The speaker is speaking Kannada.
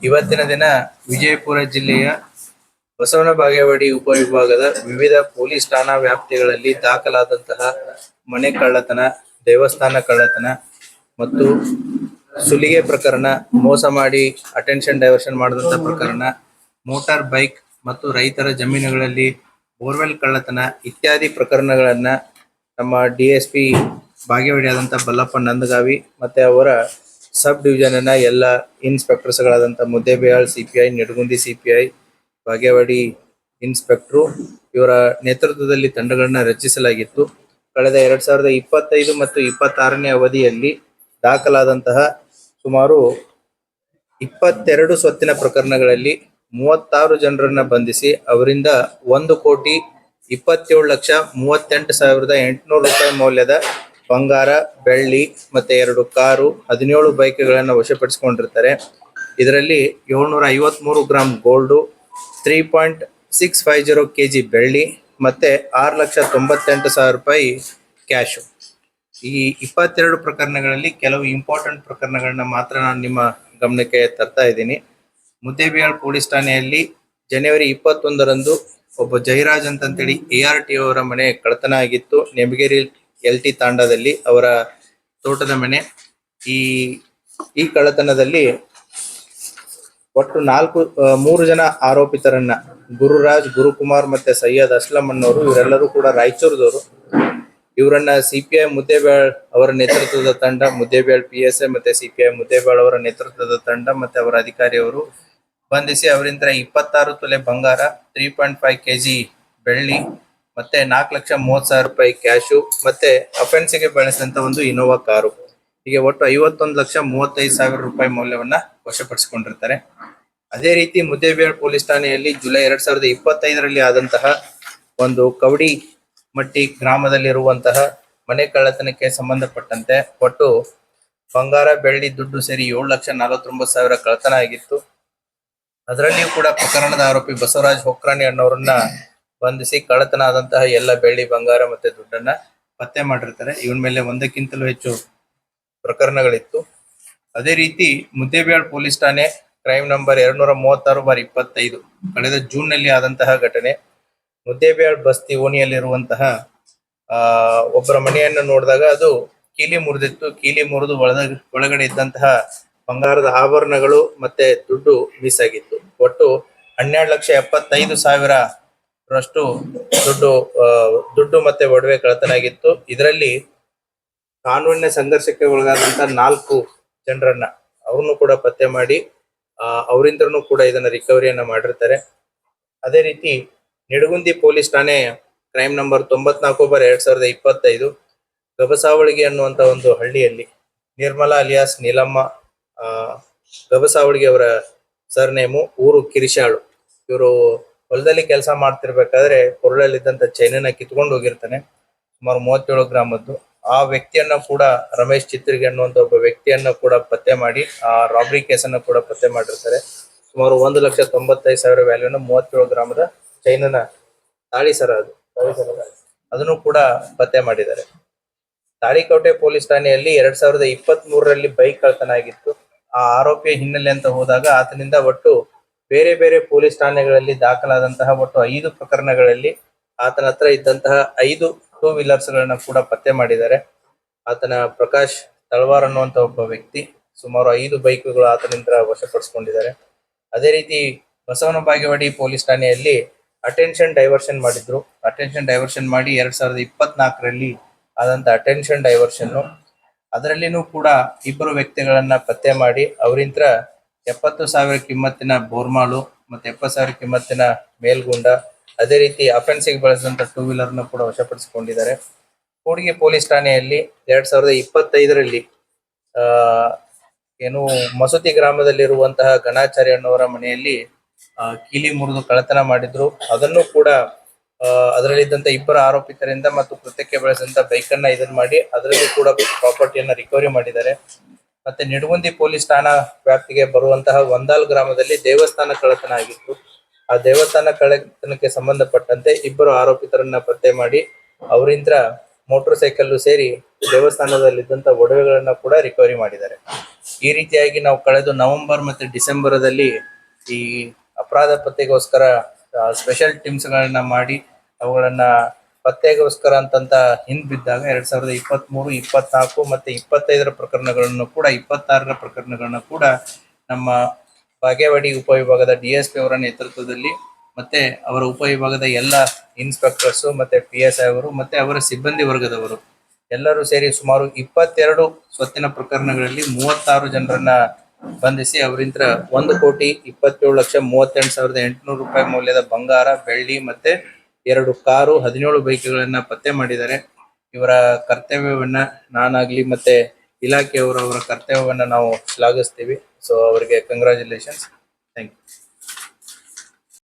ಇವತ್ತಿನ ದಿನ ವಿಜಯಪುರ ಜಿಲ್ಲೆಯ ಬಸವನ ಬಾಗೇವಾಡಿ ಉಪವಿಭಾಗದ ವಿವಿಧ ಪೊಲೀಸ್ ಠಾಣಾ ವ್ಯಾಪ್ತಿಗಳಲ್ಲಿ ದಾಖಲಾದಂತಹ ಮನೆ ಕಳ್ಳತನ, ದೇವಸ್ಥಾನ ಕಳ್ಳತನ ಮತ್ತು ಸುಲಿಗೆ ಪ್ರಕರಣ, ಮೋಸ ಮಾಡಿ ಅಟೆನ್ಷನ್ ಡೈವರ್ಷನ್ ಮಾಡಿದಂತಹ ಪ್ರಕರಣ, ಮೋಟಾರ್ ಬೈಕ್ ಮತ್ತು ರೈತರ ಜಮೀನುಗಳಲ್ಲಿ ಬೋರ್ವೆಲ್ ಕಳ್ಳತನ ಇತ್ಯಾದಿ ಪ್ರಕರಣಗಳನ್ನ ನಮ್ಮ DSP ಬಾಗೇವಾಡಿ ಆದಂತಹ ಬಲ್ಲಪ್ಪ ನಂದಗಾವಿ ಮತ್ತೆ ಅವರ ಸಬ್ ಡಿವಿಷನ್ ಎಲ್ಲ ಇನ್ಸ್ಪೆಕ್ಟರ್ಸ್ಗಳಾದಂಥ ಮುದ್ದೇಬಿಹಾಳ್ CPI, ನಿಡಗುಂದಿ CPI, ಬಾಗೇವಾಡಿ ಇನ್ಸ್ಪೆಕ್ಟ್ರು ಇವರ ನೇತೃತ್ವದಲ್ಲಿ ತಂಡಗಳನ್ನ ರಚಿಸಲಾಗಿತ್ತು. ಕಳೆದ 2025 ಮತ್ತು 26ನೇ ಅವಧಿಯಲ್ಲಿ ದಾಖಲಾದಂತಹ ಸುಮಾರು 22 ಸ್ವತ್ತಿನ ಪ್ರಕರಣಗಳಲ್ಲಿ 36 ಜನರನ್ನ ಬಂಧಿಸಿ ಅವರಿಂದ 1,27,38,800 ರೂಪಾಯಿ ಮೌಲ್ಯದ ಬಂಗಾರ, ಬೆಳ್ಳಿ ಮತ್ತೆ 2 ಕಾರು, 17 ಬೈಕ್ಗಳನ್ನು ವಶಪಡಿಸಿಕೊಂಡಿರ್ತಾರೆ. ಇದರಲ್ಲಿ 753 ಗ್ರಾಂ ಗೋಲ್ಡು, 3.650 kg ಬೆಳ್ಳಿ ಮತ್ತೆ 6,98,000 ರೂಪಾಯಿ ಕ್ಯಾಶು. ಈ 22 ಪ್ರಕರಣಗಳಲ್ಲಿ ಕೆಲವು ಇಂಪಾರ್ಟೆಂಟ್ ಪ್ರಕರಣಗಳನ್ನ ಮಾತ್ರ ನಾನು ನಿಮ್ಮ ಗಮನಕ್ಕೆ ತರ್ತಾ ಇದ್ದೀನಿ. ಮುದ್ದೇಬಿಹಾಳ್ ಪೊಲೀಸ್ ಠಾಣೆಯಲ್ಲಿ ಜನವರಿ 21ರಂದು ಒಬ್ಬ ಜೈರಾಜ್ ಅಂತೇಳಿ ARTO ಅವರ ಮನೆ ಕಳ್ಳತನ ಆಗಿತ್ತು. ನೆಮಗೇರಿ LT ತಾಂಡಾದಲ್ಲಿ ಅವರ ತೋಟದ ಮನೆ. ಈ ಕಳ್ಳತನದಲ್ಲಿ ಒಟ್ಟು 3 ಜನ ಆರೋಪಿತರನ್ನ, ಗುರುರಾಜ್, ಗುರುಕುಮಾರ್ ಮತ್ತೆ ಸೈಯದ್ ಅಸ್ಲಂ ಅನ್ನೋರು, ಇವರೆಲ್ಲರೂ ಕೂಡ ರಾಯಚೂರದವರು. ಇವರನ್ನ CPI ಮುದ್ದೇಬಿಹಾಳ್ ಅವರ ನೇತೃತ್ವದ ತಂಡ, ಮುದ್ದೇಬಿಹಾಳ್ PSI ಮತ್ತೆ CPI ಮುದ್ದೇಬಿಹಾಳ್ ಅವರ ನೇತೃತ್ವದ ತಂಡ ಮತ್ತೆ ಅವರ ಅಧಿಕಾರಿಯವರು ಬಂಧಿಸಿ ಅವರಿಂದ 26 ತೊಲೆ ಬಂಗಾರ, 3.5 kg ಬೆಳ್ಳಿ ಮತ್ತೆ 4,30,000 ರೂಪಾಯಿ ಕ್ಯಾಶು ಮತ್ತೆ ಅಫೆನ್ಸಿಗೆ ಬಳಸಿದಂತ ಒಂದು ಇನೋವಾ ಕಾರು, ಹೀಗೆ ಒಟ್ಟು 51,35,000 ರೂಪಾಯಿ ಮೌಲ್ಯವನ್ನ ವಶಪಡಿಸಿಕೊಂಡಿರ್ತಾರೆ. ಅದೇ ರೀತಿ ಮುದ್ದೇಬಿಹಾಳ್ ಪೊಲೀಸ್ ಠಾಣೆಯಲ್ಲಿ ಜುಲೈ 2025ರಲ್ಲಿ ಆದಂತಹ ಒಂದು ಕವಡಿ ಮಟ್ಟಿ ಗ್ರಾಮದಲ್ಲಿರುವಂತಹ ಮನೆ ಕಳ್ಳತನಕ್ಕೆ ಸಂಬಂಧಪಟ್ಟಂತೆ ಒಟ್ಟು ಬಂಗಾರ, ಬೆಳ್ಳಿ, ದುಡ್ಡು ಸೇರಿ 7,49,000 ಕಳ್ಳತನ ಆಗಿತ್ತು. ಅದರಲ್ಲಿಯೂ ಕೂಡ ಪ್ರಕರಣದ ಆರೋಪಿ ಬಸವರಾಜ್ ಹೊಕ್ರಾಣಿ ಅನ್ನೋರನ್ನ ಬಂಧಿಸಿ ಕಳ್ಳತನ ಆದಂತಹ ಎಲ್ಲ ಬೆಳ್ಳಿ, ಬಂಗಾರ ಮತ್ತೆ ದುಡ್ಡನ್ನ ಪತ್ತೆ ಮಾಡಿರ್ತಾರೆ. ಇವನ ಮೇಲೆ ಒಂದಕ್ಕಿಂತಲೂ ಹೆಚ್ಚು ಪ್ರಕರಣಗಳಿತ್ತು. ಅದೇ ರೀತಿ ಮುದ್ದೇಬಿಹಾಳ್ ಪೊಲೀಸ್ ಠಾಣೆ ಕ್ರೈಮ್ ನಂಬರ್ 236/25 ಕಳೆದ ಜೂನ್ ನಲ್ಲಿ ಆದಂತಹ ಘಟನೆ. ಮುದ್ದೇಬಿಹಾಳ್ ಬಸ್ತಿ ಓಣಿಯಲ್ಲಿರುವಂತಹ ಒಬ್ಬರ ಮನೆಯನ್ನು ನೋಡಿದಾಗ ಅದು ಕೀಲಿ ಮುರಿದಿತ್ತು. ಕೀಲಿ ಮುರಿದು ಒಳಗಡೆ ಇದ್ದಂತಹ ಬಂಗಾರದ ಆಭರಣಗಳು ಮತ್ತೆ ದುಡ್ಡು ಮಿಸ್ ಆಗಿತ್ತು. ಒಟ್ಟು 12,75,000ರಷ್ಟು ದುಡ್ಡು ಮತ್ತೆ ಒಡವೆ ಕಳ್ಳತನ ಆಗಿತ್ತು. ಇದರಲ್ಲಿ ಕಾನೂನಿನ ಸಂಘರ್ಷಕ್ಕೆ ಒಳಗಾದಂತಹ 4 ಜನರನ್ನ ಅವ್ರನ್ನು ಕೂಡ ಪತ್ತೆ ಮಾಡಿ ಅವರಿಂದನೂ ಕೂಡ ಇದನ್ನ ರಿಕವರಿಯನ್ನ ಮಾಡಿರ್ತಾರೆ. ಅದೇ ರೀತಿ ನಿಡಗುಂದಿ ಪೊಲೀಸ್ ಠಾಣೆ ಕ್ರೈಮ್ ನಂಬರ್ 94/2025 ಗಬಸಾವಳಿಗೆ ಅನ್ನುವಂತ ಒಂದು ಹಳ್ಳಿಯಲ್ಲಿ ನಿರ್ಮಲಾ ಅಲಿಯಾಸ್ ನೀಲಮ್ಮ ಗಬಸಾವಳಿಗೆ ಅವರ ಸರ್ನೇಮು, ಊರು ಕಿರಿಶಾಳು. ಇವರು ಹೊಲದಲ್ಲಿ ಕೆಲಸ ಮಾಡ್ತಿರ್ಬೇಕಾದ್ರೆ ಕೊರಳಲ್ಲಿದ್ದಂತ ಚೈನನ್ನ ಕಿತ್ಕೊಂಡು ಹೋಗಿರ್ತಾನೆ, ಸುಮಾರು 37 ಗ್ರಾಮದ್ದು. ಆ ವ್ಯಕ್ತಿಯನ್ನ ಕೂಡ ರಮೇಶ್ ಚಿತ್ರಿಗೆ ಅನ್ನುವಂತ ಒಬ್ಬ ವ್ಯಕ್ತಿಯನ್ನ ಕೂಡ ಪತ್ತೆ ಮಾಡಿ ಆ ರಾಬರಿ ಕೇಸನ್ನ ಕೂಡ ಪತ್ತೆ ಮಾಡಿರ್ತಾರೆ. ಸುಮಾರು 1,95,000 ವ್ಯಾಲ್ಯೂನ 37 ಗ್ರಾಮದ ಚೈನನ ತಾಳಿ ಸರ ಅದನ್ನು ಕೂಡ ಪತ್ತೆ ಮಾಡಿದ್ದಾರೆ. ತಾಳಿಕೋಟೆ ಪೊಲೀಸ್ ಠಾಣೆಯಲ್ಲಿ 2023ರಲ್ಲಿ ಬೈಕ್ ಕಳ್ಳತನ ಆಗಿತ್ತು. ಆ ಆರೋಪಿಯ ಹಿನ್ನೆಲೆ ಅಂತ ಹೋದಾಗ ಆತನಿಂದ ಒಟ್ಟು ಬೇರೆ ಬೇರೆ ಪೊಲೀಸ್ ಠಾಣೆಗಳಲ್ಲಿ ದಾಖಲಾದಂತಹ ಒಟ್ಟು 5 ಪ್ರಕರಣಗಳಲ್ಲಿ ಆತನ ಹತ್ರ ಇದ್ದಂತಹ 5 ಟೂ ವೀಲರ್ಸ್ ಗಳನ್ನ ಕೂಡ ಪತ್ತೆ ಮಾಡಿದ್ದಾರೆ. ಆತನ ಪ್ರಕಾಶ್ ತಳವಾರ್ ಅನ್ನುವಂತ ಒಬ್ಬ ವ್ಯಕ್ತಿ ಸುಮಾರು 5 ಬೈಕ್ಗಳು ಆತನಿಂದ ವಶಪಡಿಸಿಕೊಂಡಿದ್ದಾರೆ. ಅದೇ ರೀತಿ ಬಸವನ ಬಾಗೇವಾಡಿ ಪೊಲೀಸ್ ಠಾಣೆಯಲ್ಲಿ ಅಟೆನ್ಷನ್ ಡೈವರ್ಷನ್ ಮಾಡಿದ್ರು. ಅಟೆನ್ಷನ್ ಡೈವರ್ಷನ್ ಮಾಡಿ 2024ರಲ್ಲಿ ಆದಂತ ಅಟೆನ್ಷನ್ ಡೈವರ್ಷನ್, ಅದರಲ್ಲಿನೂ ಕೂಡ 2 ವ್ಯಕ್ತಿಗಳನ್ನ ಪತ್ತೆ ಮಾಡಿ ಅವರಿಂದ 70,000 ಕಿಮ್ಮತ್ತಿನ ಬೋರ್ಮಾಳು ಮತ್ತೆ 70,000 ಕಿಮ್ಮತ್ತಿನ ಮೇಲ್ಗುಂಡ, ಅದೇ ರೀತಿ ಅಫೆನ್ಸಿಗೆ ಬಳಸಿದಂತ ಟೂ ವೀಲರ್ನ ಕೂಡ ವಶಪಡಿಸಿಕೊಂಡಿದ್ದಾರೆ. ಕೂಡ್ಗಿ ಪೊಲೀಸ್ ಠಾಣೆಯಲ್ಲಿ 2025ರಲ್ಲಿ ಮಸೂತಿ ಗ್ರಾಮದಲ್ಲಿರುವಂತಹ ಗಣಾಚಾರ್ಯ ಅನ್ನೋರ ಮನೆಯಲ್ಲಿ ಕೀಲಿ ಮುರಿದು ಕಳ್ಳತನ ಮಾಡಿದ್ರು. ಅದನ್ನು ಕೂಡ ಅದರಲ್ಲಿದ್ದಂತ 2 ಆರೋಪಿತರಿಂದ ಮತ್ತು ಕೃತ್ಯಕ್ಕೆ ಬಳಸಿದಂತ ಬೈಕನ್ನ ಇದನ್ನ ಮಾಡಿ ಅದರಲ್ಲೂ ಕೂಡ ಪ್ರಾಪರ್ಟಿಯನ್ನ ರಿಕವರಿ ಮಾಡಿದ್ದಾರೆ. ಮತ್ತೆ ನಿಡಗುಂದಿ ಪೊಲೀಸ್ ಠಾಣಾ ವ್ಯಾಪ್ತಿಗೆ ಬರುವಂತಹ ಒಂದಾಲ್ ಗ್ರಾಮದಲ್ಲಿ ದೇವಸ್ಥಾನ ಕಳ್ಳತನ ಆಗಿತ್ತು. ಆ ದೇವಸ್ಥಾನ ಕಳ್ಳತನಕ್ಕೆ ಸಂಬಂಧಪಟ್ಟಂತೆ 2 ಆರೋಪಿತರನ್ನ ಪತ್ತೆ ಮಾಡಿ ಅವರಿಂದ ಮೋಟರ್ ಸೈಕಲ್ ಸೇರಿ ದೇವಸ್ಥಾನದಲ್ಲಿದ್ದಂತ ಒಡವೆಗಳನ್ನ ಕೂಡ ರಿಕವರಿ ಮಾಡಿದ್ದಾರೆ. ಈ ರೀತಿಯಾಗಿ ನಾವು ಕಳೆದ ನವೆಂಬರ್ ಮತ್ತೆ ಡಿಸೆಂಬರದಲ್ಲಿ ಈ ಅಪರಾಧ ಪತ್ತೆಗೋಸ್ಕರ ಸ್ಪೆಷಲ್ ಟೀಮ್ಸ್ ಗಳನ್ನ ಮಾಡಿ ಅವುಗಳನ್ನ ಪತ್ತೆಗೋಸ್ಕರ ಅಂತಂತ ಹಿಂದ್ ಬಿದ್ದಾಗ 2023, 24 ಮತ್ತೆ 25ರ ಪ್ರಕರಣಗಳನ್ನು ಕೂಡ 26ರ ಪ್ರಕರಣಗಳನ್ನ ಕೂಡ ನಮ್ಮ ಬಾಗೇವಾಡಿ ಉಪವಿಭಾಗದ DSP ಅವರ ನೇತೃತ್ವದಲ್ಲಿ ಮತ್ತೆ ಅವರ ಉಪವಿಭಾಗದ ಎಲ್ಲ ಇನ್ಸ್ಪೆಕ್ಟರ್ಸ್ ಮತ್ತೆ PSI ಅವರು ಮತ್ತೆ ಅವರ ಸಿಬ್ಬಂದಿ ವರ್ಗದವರು ಎಲ್ಲರೂ ಸೇರಿ ಸುಮಾರು 22 ಸ್ವತ್ತಿನ ಪ್ರಕರಣಗಳಲ್ಲಿ 36 ಜನರನ್ನ ಬಂಧಿಸಿ ಅವರಿಂದ 1,27,38,800 ರೂಪಾಯಿ ಮೌಲ್ಯದ ಬಂಗಾರ, ಬೆಳ್ಳಿ ಮತ್ತೆ 2 ಕಾರು, 17 ಬೈಕ್ಗಳನ್ನ ಪತ್ತೆ ಮಾಡಿದ್ದಾರೆ. ಇವರ ಕರ್ತವ್ಯವನ್ನ ನಾನಾಗ್ಲಿ ಮತ್ತೆ ಇಲಾಖೆಯವರು ಅವರ ಕರ್ತವ್ಯವನ್ನ ನಾವು ಶ್ಲಾಘಿಸ್ತೀವಿ. ಸೊ ಅವರಿಗೆ ಕಂಗ್ರಾಚುಲೇಷನ್ಸ್. Thank you.